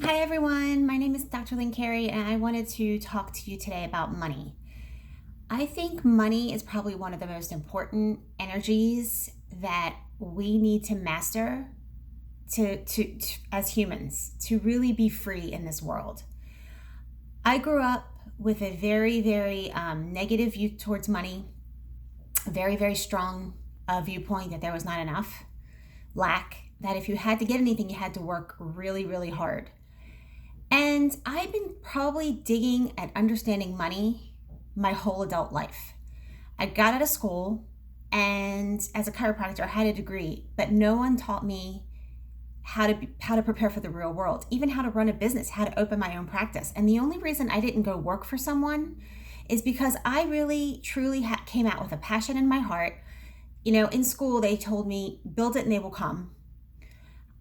Hi everyone, my name is Dr. Lynn Carey and I wanted to talk to you today about money. I think money is probably one of the most important energies that we need to master to as humans to really be free in this world. I grew up with a very negative view towards money, a very strong viewpoint that there was not enough, lack, that if you had to get anything, you had to work really hard. And I've been probably digging at understanding money my whole adult life. I got out of school and as a chiropractor I had a degree, but no one taught me how to prepare for the real world, even how to run a business, how to open my own practice. And the only reason I didn't go work for someone is because I really truly came out with a passion in my heart. In school they told me build it and they will come.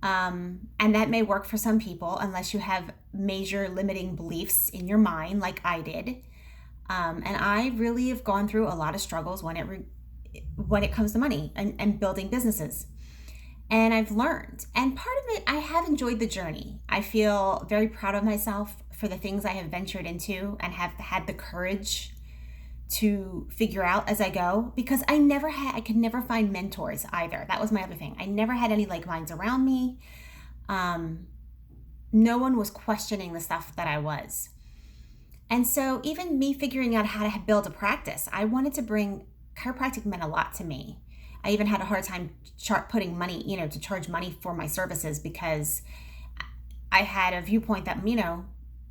And that may work for some people unless you have major limiting beliefs in your mind, like I did. And I really have gone through a lot of struggles when it comes to money and building businesses. And I've learned. And part of it, I have enjoyed the journey. I feel very proud of myself for the things I have ventured into and have had the courage to figure out as I go, because I could never find mentors either. That was my other thing. I never had any like minds around me. No one was questioning the stuff that I was. And so even me figuring out how to build a practice, I wanted to bring chiropractic meant a lot to me. I even had a hard time putting money, to charge money for my services because I had a viewpoint that,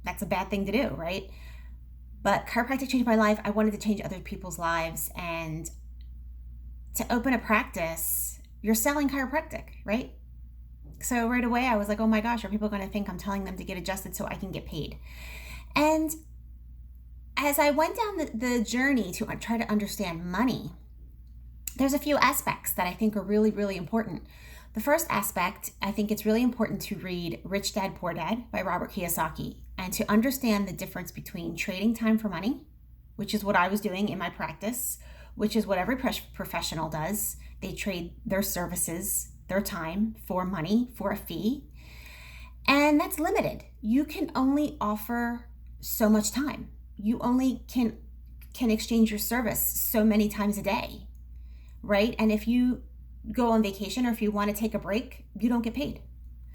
that's a bad thing to do, right? But chiropractic changed my life. I wanted to change other people's lives. And to open a practice, you're selling chiropractic, right? So right away I was like, oh my gosh, are people going to think I'm telling them to get adjusted so I can get paid? And as I went down the journey to try to understand money, there's a few aspects that I think are really important. The first aspect, I think it's really important to read Rich Dad, Poor Dad by Robert Kiyosaki and to understand the difference between trading time for money, which is what I was doing in my practice, which is what every professional does. They trade their services, their time for money, for a fee. And that's limited. You can only offer so much time. You only can exchange your service so many times a day, right? And if you go on vacation or if you want to take a break, you don't get paid.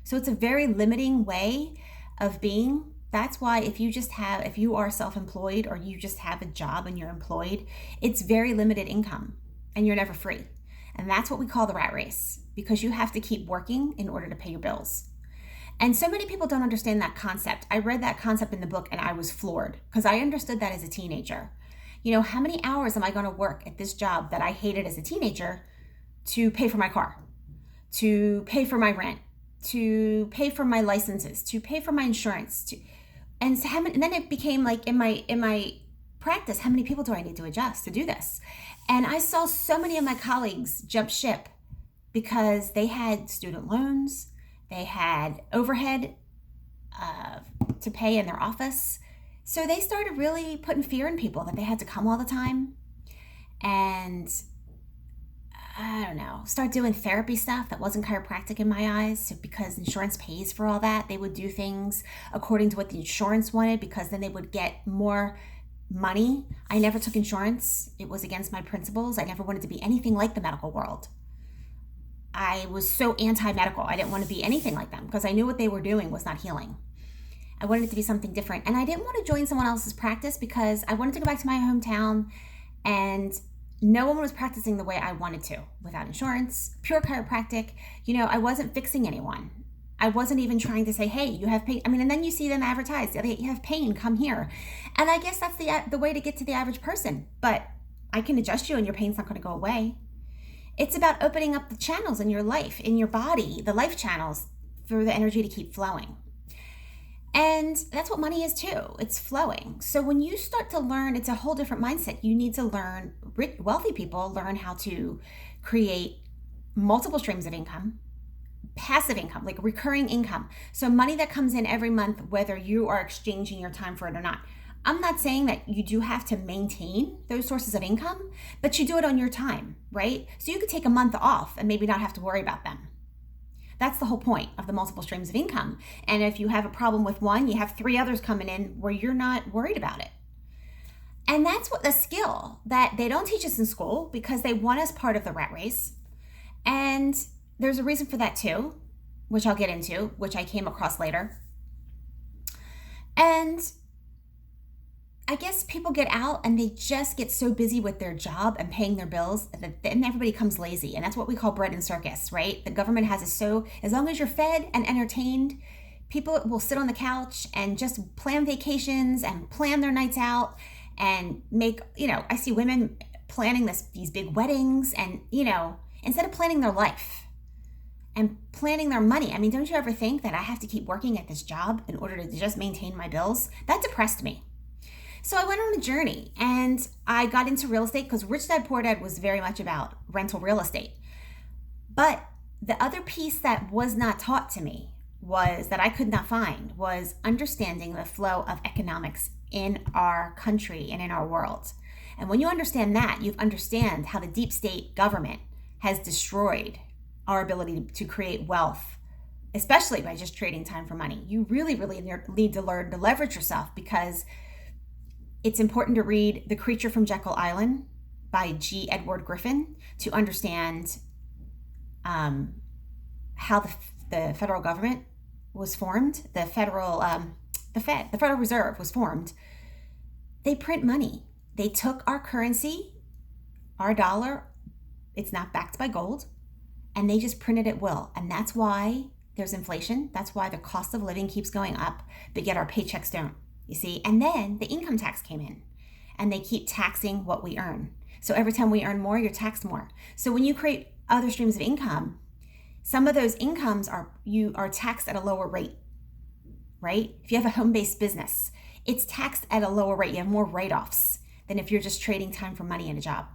So it's a very limiting way of being. That's why if you are self-employed or you just have a job and you're employed, it's very limited income and you're never free. And that's what we call the rat race, because you have to keep working in order to pay your bills. And so many people don't understand that concept. I read that concept in the book and I was floored because I understood that as a teenager. How many hours am I going to work at this job that I hated as a teenager to pay for my car, to pay for my rent, to pay for my licenses, to pay for my insurance, and then it became like in my practice, how many people do I need to adjust to do this? And I saw so many of my colleagues jump ship because they had student loans, they had overhead to pay in their office. So they started really putting fear in people that they had to come all the time and I don't know, start doing therapy stuff that wasn't chiropractic in my eyes. So because insurance pays for all that, they would do things according to what the insurance wanted because then they would get more money. I never took insurance. It was against my principles. I never wanted to be anything like the medical world. I was so anti-medical. I didn't want to be anything like them because I knew what they were doing was not healing. I wanted it to be something different. And I didn't want to join someone else's practice because I wanted to go back to my hometown and no one was practicing the way I wanted to, without insurance, pure chiropractic. I wasn't fixing anyone. I wasn't even trying to say, hey, you have pain. And then you see them advertise, you have pain, come here. And I guess that's the way to get to the average person. But I can adjust you and your pain's not going to go away. It's about opening up the channels in your life, in your body, the life channels for the energy to keep flowing. And that's what money is too. It's flowing. So when you start to learn, it's a whole different mindset. You need to learn, wealthy people learn how to create multiple streams of income, passive income, like recurring income. So money that comes in every month, whether you are exchanging your time for it or not. I'm not saying that you do have to maintain those sources of income, but you do it on your time, right? So you could take a month off and maybe not have to worry about them. That's the whole point of the multiple streams of income. And if you have a problem with one, you have 3 others coming in where you're not worried about it. And that's what the skill that they don't teach us in school because they want us part of the rat race. And there's a reason for that too, which I'll get into, which I came across later. And I guess people get out and they just get so busy with their job and paying their bills that then everybody becomes lazy. And that's what we call bread and circus, right? The government has it so, as long as you're fed and entertained, people will sit on the couch and just plan vacations and plan their nights out and make, I see women planning these big weddings and, instead of planning their life and planning their money. I mean, don't you ever think that I have to keep working at this job in order to just maintain my bills? That depressed me. So I went on a journey and I got into real estate because Rich Dad Poor Dad was very much about rental real estate. But the other piece that was not taught to me that I could not find was understanding the flow of economics in our country and in our world. And when you understand that, you understand how the deep state government has destroyed our ability to create wealth, especially by just trading time for money. You really, really need to learn to leverage yourself because it's important to read The Creature from Jekyll Island by G. Edward Griffin to understand how the federal government was formed. The Federal Reserve was formed. They print money. They took our currency, our dollar. It's not backed by gold, and they just print it at will. And that's why there's inflation. That's why the cost of living keeps going up, but yet our paychecks don't. You see, and then the income tax came in and they keep taxing what we earn. So every time we earn more, you're taxed more. So when you create other streams of income, some of those incomes you are taxed at a lower rate, right? If you have a home-based business, it's taxed at a lower rate. You have more write-offs than if you're just trading time for money in a job.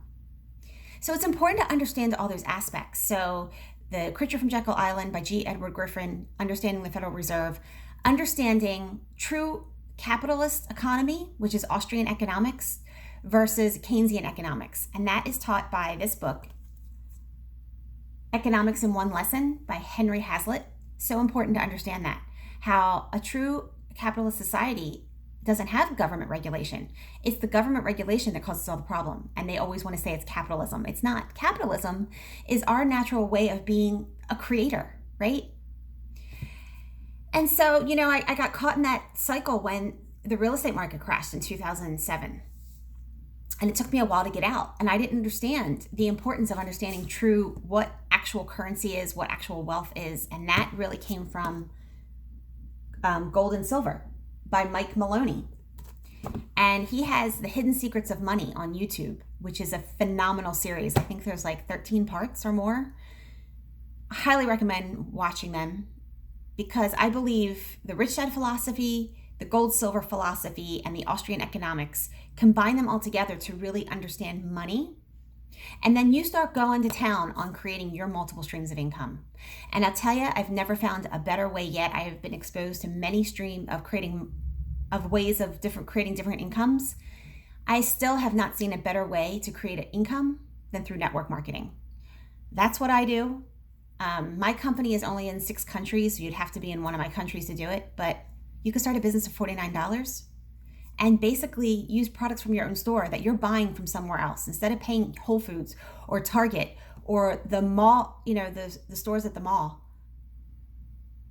So it's important to understand all those aspects. So The Creature from Jekyll Island by G. Edward Griffin, Understanding the Federal Reserve, understanding true capitalist economy, which is Austrian economics, versus Keynesian economics. And that is taught by this book, Economics in One Lesson by Henry Hazlitt. So important to understand that. How a true capitalist society doesn't have government regulation. It's the government regulation that causes all the problem. And they always want to say it's capitalism. It's not. Capitalism is our natural way of being a creator, right? And so, I got caught in that cycle when the real estate market crashed in 2007. And it took me a while to get out. And I didn't understand the importance of understanding what actual currency is, what actual wealth is. And that really came from Gold and Silver by Mike Maloney. And he has The Hidden Secrets of Money on YouTube, which is a phenomenal series. I think there's like 13 parts or more. I highly recommend watching them, because I believe the rich dad philosophy, the gold silver philosophy, and the Austrian economics, combine them all together to really understand money. And then you start going to town on creating your multiple streams of income. And I'll tell you, I've never found a better way yet. I have been exposed to many ways of creating different incomes. I still have not seen a better way to create an income than through network marketing. That's what I do. My company is only in 6 countries, so you'd have to be in one of my countries to do it, but you can start a business for $49 and basically use products from your own store that you're buying from somewhere else. Instead of paying Whole Foods or Target or the mall, the stores at the mall,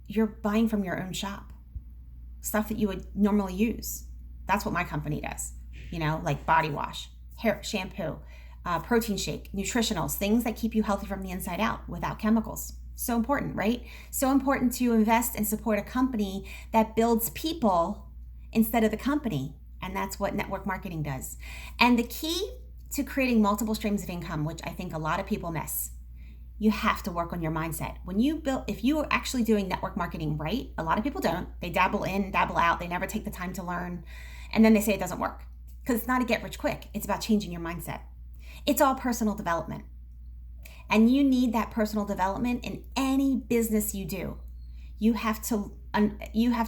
you're buying from your own shop, stuff that you would normally use. That's what my company does, like body wash, hair shampoo, protein shake, nutritionals, things that keep you healthy from the inside out without chemicals. So important, right? So important to invest and support a company that builds people instead of the company. And that's what network marketing does. And the key to creating multiple streams of income, which I think a lot of people miss, you have to work on your mindset. If you are actually doing network marketing right, a lot of people don't. They dabble in, dabble out. They never take the time to learn. And then they say it doesn't work, because it's not a get rich quick. It's about changing your mindset. It's all personal development. And you need that personal development in any business you do. You have to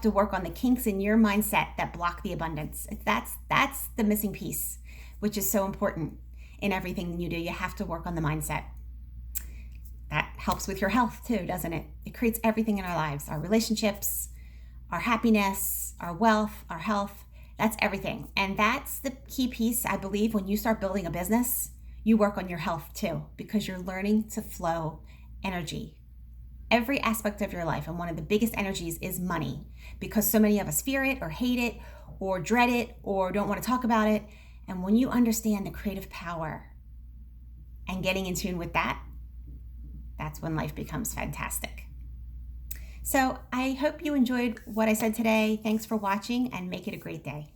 work on the kinks in your mindset that block the abundance. That's the missing piece, which is so important in everything you do. You have to work on the mindset. That helps with your health too, doesn't it? It creates everything in our lives, our relationships, our happiness, our wealth, our health. That's everything. And that's the key piece, I believe, when you start building a business, you work on your health too, because you're learning to flow energy. Every aspect of your life. And one of the biggest energies is money, because so many of us fear it or hate it or dread it or don't want to talk about it. And when you understand the creative power and getting in tune with that, that's when life becomes fantastic. So I hope you enjoyed what I said today. Thanks for watching, and make it a great day.